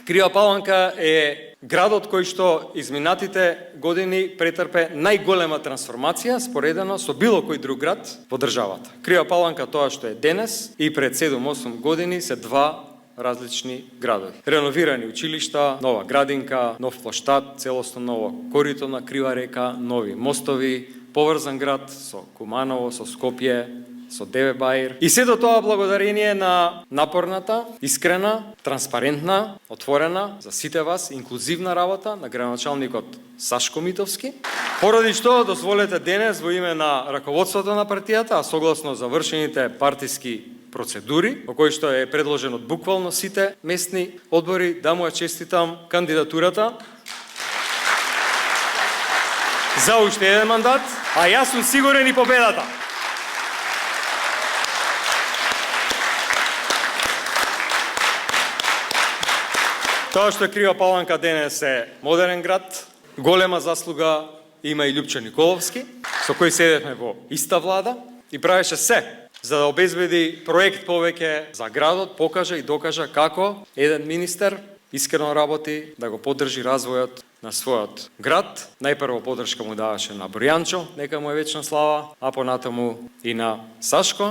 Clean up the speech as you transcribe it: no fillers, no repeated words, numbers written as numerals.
Крива Паланка е градот кој што изминатите години претрпе најголема трансформација споредено со било кој друг град во државата. Крива Паланка, тоа што е денес и пред 7-8 години, се два различни градови. Реновирани училишта, нова градинка, нов плоштад, целосно ново корито на Крива река, нови мостови, поврзан град со Куманово, со Скопје, со Деве Баир. И сето тоа благодарение на напорната, искрена, транспарентна, отворена за сите вас, инклузивна работа на градоначалникот Сашко Митовски. Поради што дозволете денес во име на раководството на партијата, а согласно завршените партиски процедури, во кој што е предложен од буквално сите местни одбори, да му ја честитам кандидатурата за уште еден мандат, а јас сум сигурен и победата. Тоа што Крива Паланка денес е модерен град, голема заслуга има и Љупчо Николовски, со кој седевме во иста влада и правеше се за да обезбеди проект повеќе за градот, покажа и докажа како еден министер искрено работи да го поддржи развојот на својот град. Најпрво поддршка му даваше на Бројанчо, нека му е вечна слава, а понатаму и на Сашко.